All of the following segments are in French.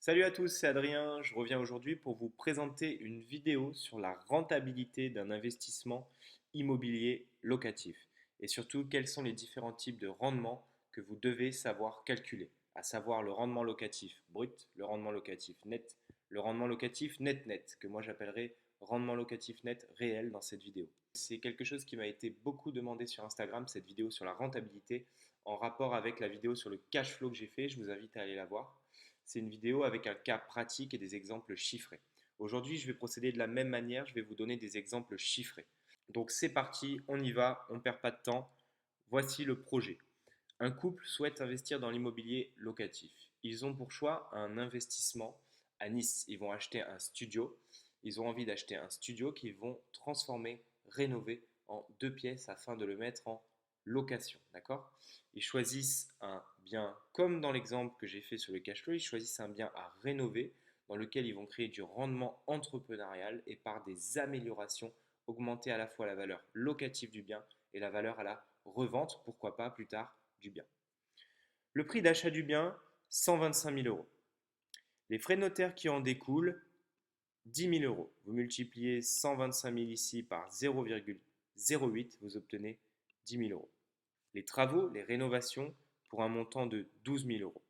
Salut à tous, c'est Adrien. Je reviens aujourd'hui pour vous présenter une vidéo sur la rentabilité d'un investissement immobilier locatif et surtout quels sont les différents types de rendements que vous devez savoir calculer, à savoir le rendement locatif brut, le rendement locatif net, le rendement locatif net-net, que moi j'appellerais rendement locatif net réel dans cette vidéo. C'est quelque chose qui m'a été beaucoup demandé sur Instagram, cette vidéo sur la rentabilité, en rapport avec la vidéo sur le cash flow que j'ai fait. Je vous invite à aller la voir. C'est une vidéo avec un cas pratique et des exemples chiffrés. Aujourd'hui, je vais procéder de la même manière, je vais vous donner des exemples chiffrés. Donc c'est parti, on y va, on ne perd pas de temps. Voici le projet. Un couple souhaite investir dans l'immobilier locatif. Ils ont pour choix un investissement à Nice. Ils vont acheter un studio. Ils ont envie d'acheter un studio qu'ils vont transformer, rénover en 2 pièces afin de le mettre en location. D'accord? Ils choisissent un bien, comme dans l'exemple que j'ai fait sur le cash flow, ils choisissent un bien à rénover dans lequel ils vont créer du rendement entrepreneurial et par des améliorations augmenter à la fois la valeur locative du bien et la valeur à la revente, pourquoi pas plus tard, du bien. Le prix d'achat du bien, 125 000 euros. Les frais de notaire qui en découlent, 10 000 euros. Vous multipliez 125 000 ici par 0,08, vous obtenez 10 000 euros. Les travaux, les rénovations, pour un montant de 12 000 euros.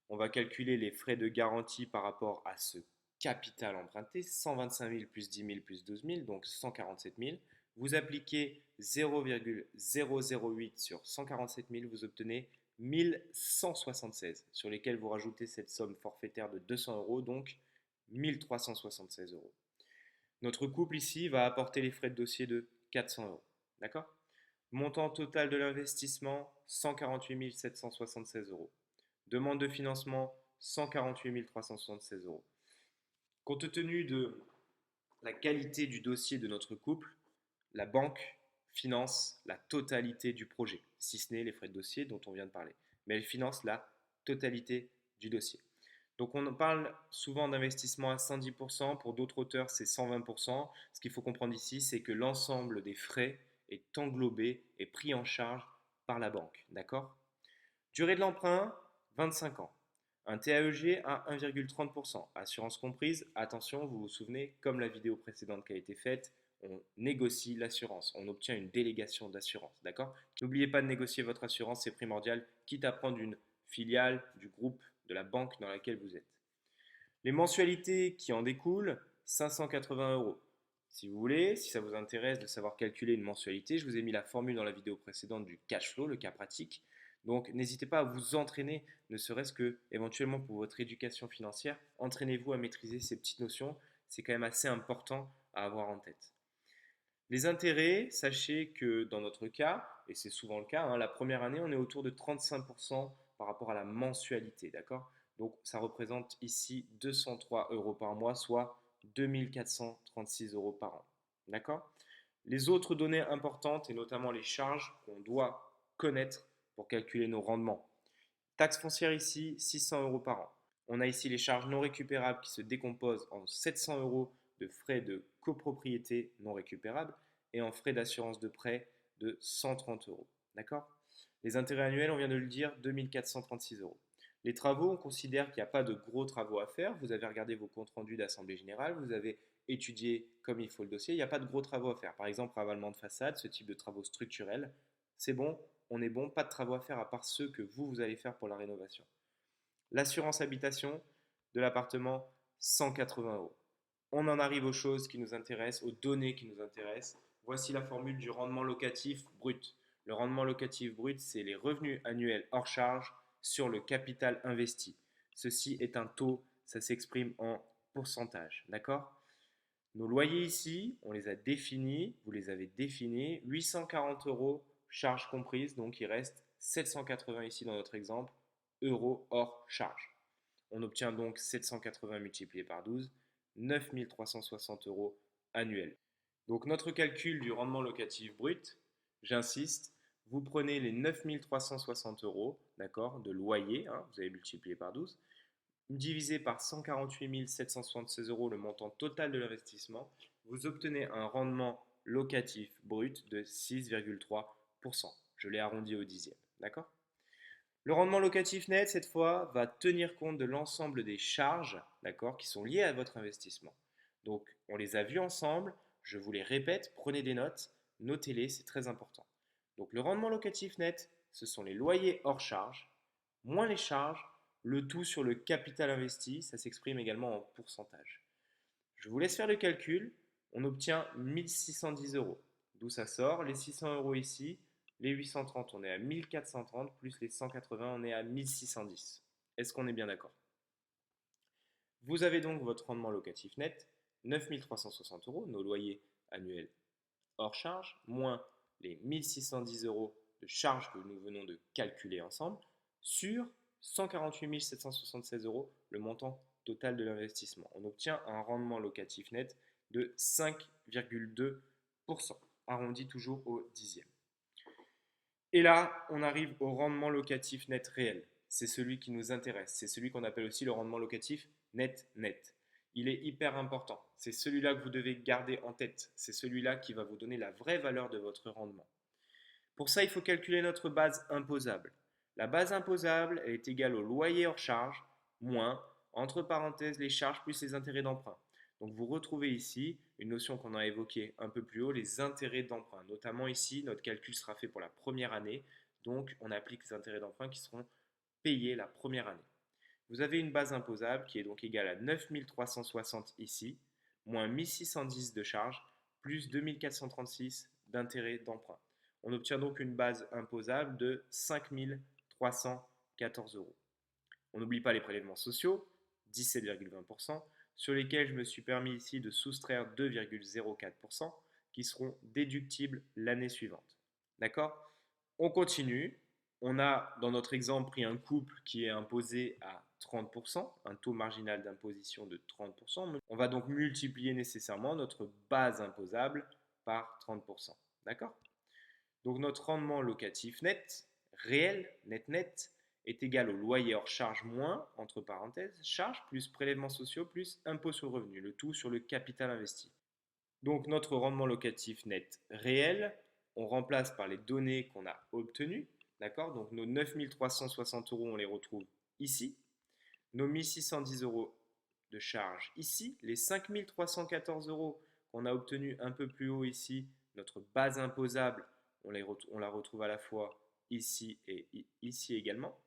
On va calculer les frais de garantie par rapport à ce capital emprunté, 125 000 plus 10 000 plus 12 000, donc 147 000. Vous appliquez 0,008 sur 147 000, vous obtenez 1176, sur lesquels vous rajoutez cette somme forfaitaire de 200 euros, donc 1376 euros. Notre couple ici va apporter les frais de dossier de 400 euros. D'accord? Montant total de l'investissement, 148 776 euros. Demande de financement, 148 376 euros. Compte tenu de la qualité du dossier de notre couple, la banque finance la totalité du projet, si ce n'est les frais de dossier dont on vient de parler. Mais elle finance la totalité du dossier. Donc on parle souvent d'investissement à 110%, pour d'autres auteurs c'est 120%. Ce qu'il faut comprendre ici, c'est que l'ensemble des frais est englobé et pris en charge par la banque. D'accord? Durée de l'emprunt, 25 ans. Un TAEG à 1,30%. Assurance comprise, attention, vous vous souvenez, comme la vidéo précédente qui a été faite, on négocie l'assurance, on obtient une délégation d'assurance, d'accord? N'oubliez pas de négocier votre assurance, c'est primordial, quitte à prendre une filiale du groupe, de la banque dans laquelle vous êtes. Les mensualités qui en découlent, 580 euros. Si vous voulez, si ça vous intéresse de savoir calculer une mensualité, je vous ai mis la formule dans la vidéo précédente du cash flow, le cas pratique. Donc n'hésitez pas à vous entraîner, ne serait-ce que éventuellement pour votre éducation financière, entraînez-vous à maîtriser ces petites notions, c'est quand même assez important à avoir en tête. Les intérêts, sachez que dans notre cas, et c'est souvent le cas, hein, la première année, on est autour de 35% par rapport à la mensualité, d'accord? Donc ça représente ici 203 euros par mois, soit 2436 euros par an, d'accord? Les autres données importantes, et notamment les charges qu'on doit connaître pour calculer nos rendements. Taxe foncière ici, 600 euros par an. On a ici les charges non récupérables qui se décomposent en 700 euros de frais de copropriété non récupérables et en frais d'assurance de prêt de 130 euros. D'accord? Les intérêts annuels, on vient de le dire, 2436 euros. Les travaux, on considère qu'il n'y a pas de gros travaux à faire. Vous avez regardé vos comptes rendus d'assemblée générale, vous avez étudié comme il faut le dossier. Il n'y a pas de gros travaux à faire. Par exemple, ravalement de façade, ce type de travaux structurels, c'est bon, on est bon, pas de travaux à faire à part ceux que vous allez faire pour la rénovation. L'assurance habitation de l'appartement, 180 euros. On en arrive aux choses qui nous intéressent, aux données qui nous intéressent. Voici la formule du rendement locatif brut. Le rendement locatif brut, c'est les revenus annuels hors charge sur le capital investi. Ceci est un taux, ça s'exprime en pourcentage. D'accord? Nos loyers ici, on les a définis, vous les avez définis, 840 euros, charges comprises, donc il reste 780 ici dans notre exemple, euros hors charge. On obtient donc 780 multiplié par 12, 9 360 euros annuels. Donc notre calcul du rendement locatif brut, j'insiste, vous prenez les 9 360 euros, d'accord, de loyer, hein, vous avez multiplié par 12, divisé par 148 776 euros le montant total de l'investissement, vous obtenez un rendement locatif brut de 6,3%. Je l'ai arrondi au dixième. D'accord? Le rendement locatif net, cette fois, va tenir compte de l'ensemble des charges, d'accord, qui sont liées à votre investissement. Donc, on les a vues ensemble, je vous les répète, prenez des notes, notez-les, c'est très important. Donc, le rendement locatif net, ce sont les loyers hors charges, moins les charges, le tout sur le capital investi, ça s'exprime également en pourcentage. Je vous laisse faire le calcul, on obtient 1610 euros. D'où ça sort? Les 600 euros ici, les 830, on est à 1430, plus les 180, on est à 1610. Est-ce qu'on est bien d'accord? Vous avez donc votre rendement locatif net, 9360 euros, nos loyers annuels hors charge, moins les 1610 euros de charges que nous venons de calculer ensemble, sur 148 776 euros, le montant total de l'investissement. On obtient un rendement locatif net de 5,2%, arrondi toujours au dixième. Et là, on arrive au rendement locatif net réel. C'est celui qui nous intéresse. C'est celui qu'on appelle aussi le rendement locatif net. Il est hyper important. C'est celui-là que vous devez garder en tête. C'est celui-là qui va vous donner la vraie valeur de votre rendement. Pour ça, il faut calculer notre base imposable. La base imposable, elle est égale au loyer hors charge, moins, entre parenthèses, les charges plus les intérêts d'emprunt. Donc vous retrouvez ici une notion qu'on a évoquée un peu plus haut, les intérêts d'emprunt. Notamment ici, notre calcul sera fait pour la première année. Donc on applique les intérêts d'emprunt qui seront payés la première année. Vous avez une base imposable qui est donc égale à 9360 ici, moins 1610 de charges, plus 2436 d'intérêts d'emprunt. On obtient donc une base imposable de 5314 euros. On n'oublie pas les prélèvements sociaux, 17,20%, sur lesquels je me suis permis ici de soustraire 2,04% qui seront déductibles l'année suivante. D'accord? On continue. On a dans notre exemple pris un couple qui est imposé à 30%, un taux marginal d'imposition de 30%. On va donc multiplier nécessairement notre base imposable par 30%. D'accord? Donc notre rendement locatif net, réel, net, est égal au loyer hors charge moins, entre parenthèses, charge plus prélèvements sociaux plus impôt sur le revenu, le tout sur le capital investi. Donc notre rendement locatif net réel, on remplace par les données qu'on a obtenues, d'accord? Donc nos 9360 euros, on les retrouve ici, nos 1610 euros de charge ici, les 5314 euros qu'on a obtenus un peu plus haut ici, notre base imposable, on la retrouve à la fois ici et ici également.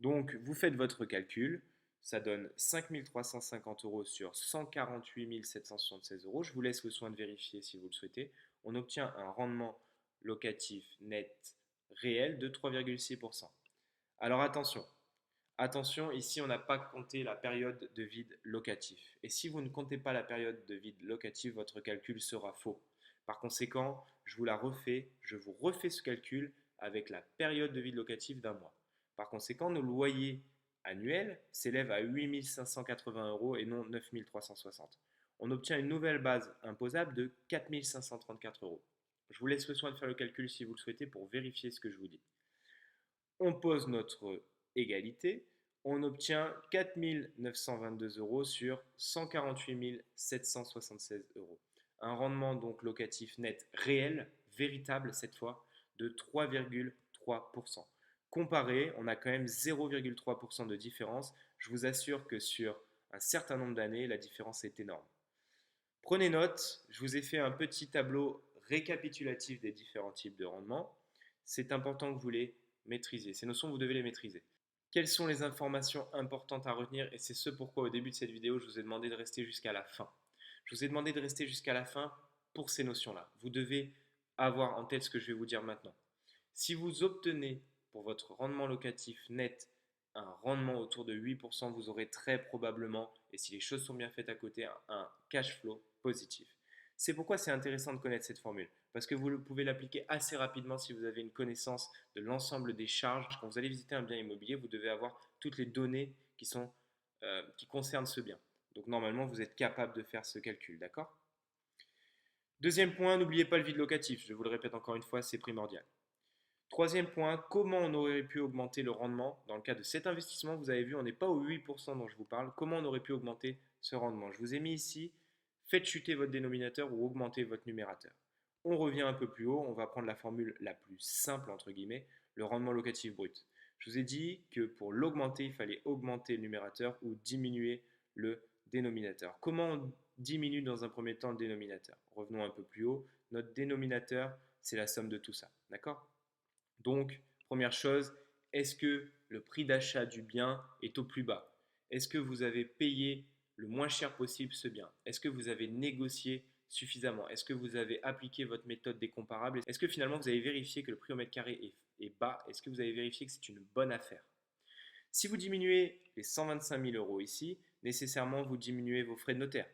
Donc vous faites votre calcul, ça donne 5 350 euros sur 148 776 euros. Je vous laisse le soin de vérifier si vous le souhaitez. On obtient un rendement locatif net réel de 3,6%. Alors attention, ici on n'a pas compté la période de vide locatif. Et si vous ne comptez pas la période de vide locatif, votre calcul sera faux. Par conséquent, je vous refais ce calcul avec la période de vide locatif d'un mois. Par conséquent, nos loyers annuels s'élèvent à 8 580 euros et non 9 360. On obtient une nouvelle base imposable de 4 534 euros. Je vous laisse le soin de faire le calcul si vous le souhaitez pour vérifier ce que je vous dis. On pose notre égalité, on obtient 4 922 euros sur 148 776 euros. Un rendement donc locatif net réel, véritable cette fois, de 3,3%. Comparé, on a quand même 0,3% de différence. Je vous assure que sur un certain nombre d'années, la différence est énorme. Prenez note, je vous ai fait un petit tableau récapitulatif des différents types de rendements. C'est important que vous les maîtrisez. Ces notions, vous devez les maîtriser. Quelles sont les informations importantes à retenir? Et c'est ce pourquoi au début de cette vidéo, je vous ai demandé de rester jusqu'à la fin. Je vous ai demandé de rester jusqu'à la fin pour ces notions-là. Vous devez avoir en tête ce que je vais vous dire maintenant. Si vous obtenez pour votre rendement locatif net un rendement autour de 8%, vous aurez très probablement, et si les choses sont bien faites à côté, un cash flow positif. C'est pourquoi c'est intéressant de connaître cette formule, parce que vous pouvez l'appliquer assez rapidement si vous avez une connaissance de l'ensemble des charges. Quand vous allez visiter un bien immobilier, vous devez avoir toutes les données qui concernent ce bien. Donc normalement, vous êtes capable de faire ce calcul, d'accord? Deuxième point, n'oubliez pas le vide locatif. Je vous le répète encore une fois, c'est primordial. Troisième point, comment on aurait pu augmenter le rendement? Dans le cas de cet investissement, vous avez vu, on n'est pas au 8% dont je vous parle. Comment on aurait pu augmenter ce rendement? Je vous ai mis ici, faites chuter votre dénominateur ou augmenter votre numérateur. On revient un peu plus haut, on va prendre la formule la plus simple, entre guillemets, le rendement locatif brut. Je vous ai dit que pour l'augmenter, il fallait augmenter le numérateur ou diminuer le dénominateur. Comment on diminue dans un premier temps le dénominateur? Revenons un peu plus haut. Notre dénominateur, c'est la somme de tout ça. D'accord? Donc, première chose, est-ce que le prix d'achat du bien est au plus bas? Est-ce que vous avez payé le moins cher possible ce bien? Est-ce que vous avez négocié suffisamment? Est-ce que vous avez appliqué votre méthode des comparables? Est-ce que finalement vous avez vérifié que le prix au mètre carré est bas? Est-ce que vous avez vérifié que c'est une bonne affaire? Si vous diminuez les 125 000 euros ici, nécessairement vous diminuez vos frais de notaire.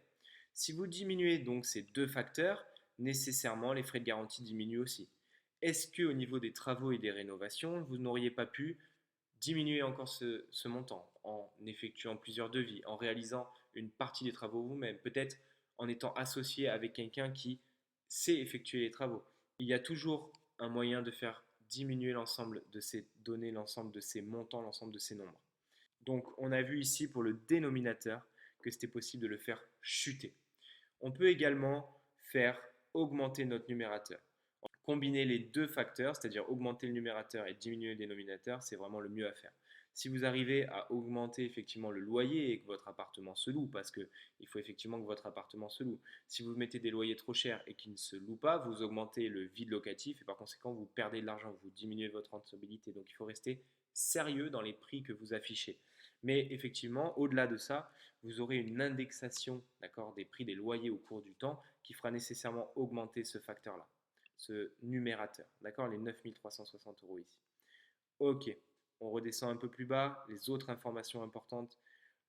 Si vous diminuez donc ces deux facteurs, nécessairement les frais de garantie diminuent aussi. Est-ce qu'au niveau des travaux et des rénovations, vous n'auriez pas pu diminuer encore ce montant en effectuant plusieurs devis, en réalisant une partie des travaux vous-même, peut-être en étant associé avec quelqu'un qui sait effectuer les travaux? Il y a toujours un moyen de faire diminuer l'ensemble de ces données, l'ensemble de ces montants, l'ensemble de ces nombres. Donc on a vu ici pour le dénominateur que c'était possible de le faire chuter. On peut également faire augmenter notre numérateur. Combiner les deux facteurs, c'est-à-dire augmenter le numérateur et diminuer le dénominateur, c'est vraiment le mieux à faire. Si vous arrivez à augmenter effectivement le loyer et que votre appartement se loue, parce qu'il faut effectivement que votre appartement se loue, si vous mettez des loyers trop chers et qu'ils ne se louent pas, vous augmentez le vide locatif et par conséquent vous perdez de l'argent, vous diminuez votre rentabilité. Donc il faut rester sérieux dans les prix que vous affichez. Mais effectivement, au-delà de ça, vous aurez une indexation, d'accord, des prix des loyers au cours du temps qui fera nécessairement augmenter ce facteur-là, ce numérateur, d'accord, les 9 360 euros ici. Ok, on redescend un peu plus bas, les autres informations importantes,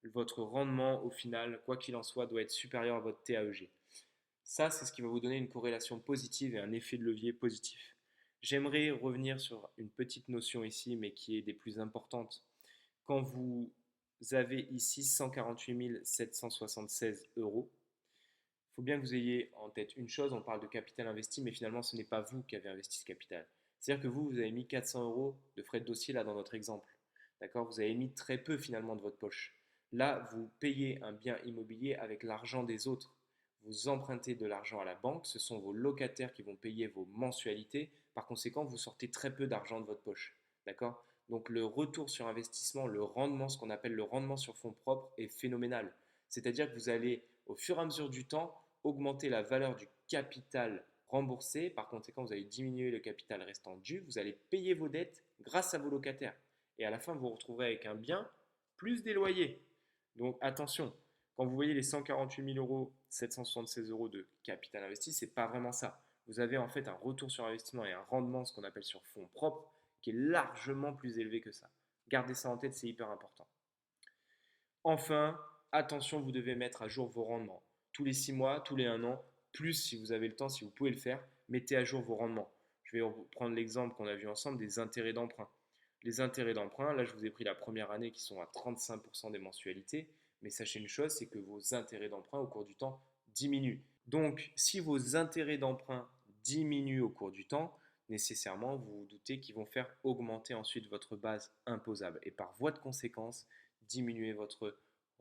votre rendement au final, quoi qu'il en soit, doit être supérieur à votre TAEG. Ça, c'est ce qui va vous donner une corrélation positive et un effet de levier positif. J'aimerais revenir sur une petite notion ici, mais qui est des plus importantes. Quand vous avez ici 148 776 euros, il faut bien que vous ayez en tête une chose, on parle de capital investi, mais finalement ce n'est pas vous qui avez investi ce capital. C'est-à-dire que vous avez mis 400 euros de frais de dossier là dans notre exemple. D'accord? Vous avez mis très peu finalement de votre poche. Là, vous payez un bien immobilier avec l'argent des autres. Vous empruntez de l'argent à la banque, ce sont vos locataires qui vont payer vos mensualités. Par conséquent, vous sortez très peu d'argent de votre poche. D'accord? Donc le retour sur investissement, le rendement, ce qu'on appelle le rendement sur fonds propres, est phénoménal. C'est-à-dire que vous allez, au fur et à mesure du temps, augmenter la valeur du capital remboursé. Par conséquent, vous allez diminuer le capital restant dû. Vous allez payer vos dettes grâce à vos locataires. Et à la fin, vous vous retrouverez avec un bien plus des loyers. Donc attention, quand vous voyez les 148 000 euros, 776 euros de capital investi, ce n'est pas vraiment ça. Vous avez en fait un retour sur investissement et un rendement, ce qu'on appelle sur fonds propres, qui est largement plus élevé que ça. Gardez ça en tête, c'est hyper important. Enfin, attention, vous devez mettre à jour vos rendements. Tous les 6 mois, tous les 1 an, plus si vous avez le temps, si vous pouvez le faire, mettez à jour vos rendements. Je vais prendre l'exemple qu'on a vu ensemble des intérêts d'emprunt. Les intérêts d'emprunt, là je vous ai pris la première année qui sont à 35% des mensualités, mais sachez une chose, c'est que vos intérêts d'emprunt au cours du temps diminuent. Donc si vos intérêts d'emprunt diminuent au cours du temps, nécessairement vous vous doutez qu'ils vont faire augmenter ensuite votre base imposable et par voie de conséquence diminuer votre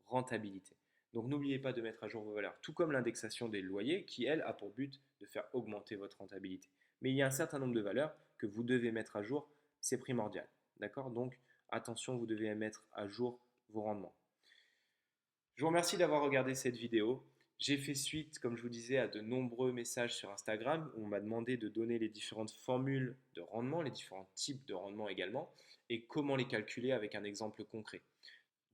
rentabilité. Donc n'oubliez pas de mettre à jour vos valeurs, tout comme l'indexation des loyers qui, elle, a pour but de faire augmenter votre rentabilité. Mais il y a un certain nombre de valeurs que vous devez mettre à jour, c'est primordial. D'accord? Donc attention, vous devez mettre à jour vos rendements. Je vous remercie d'avoir regardé cette vidéo. J'ai fait suite, comme je vous disais, à de nombreux messages sur Instagram où on m'a demandé de donner les différentes formules de rendement, les différents types de rendement également, et comment les calculer avec un exemple concret.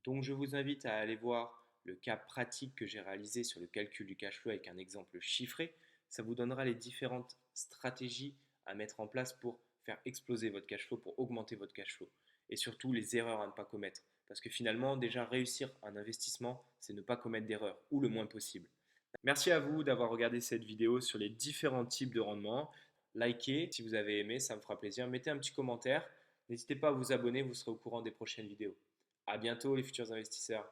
Donc je vous invite à aller voir le cas pratique que j'ai réalisé sur le calcul du cash flow avec un exemple chiffré. Ça vous donnera les différentes stratégies à mettre en place pour faire exploser votre cash flow, pour augmenter votre cash flow. Et surtout les erreurs à ne pas commettre. Parce que finalement, déjà réussir un investissement, c'est ne pas commettre d'erreurs, ou le moins possible. Merci à vous d'avoir regardé cette vidéo sur les différents types de rendement. Likez si vous avez aimé, ça me fera plaisir. Mettez un petit commentaire. N'hésitez pas à vous abonner, vous serez au courant des prochaines vidéos. À bientôt les futurs investisseurs.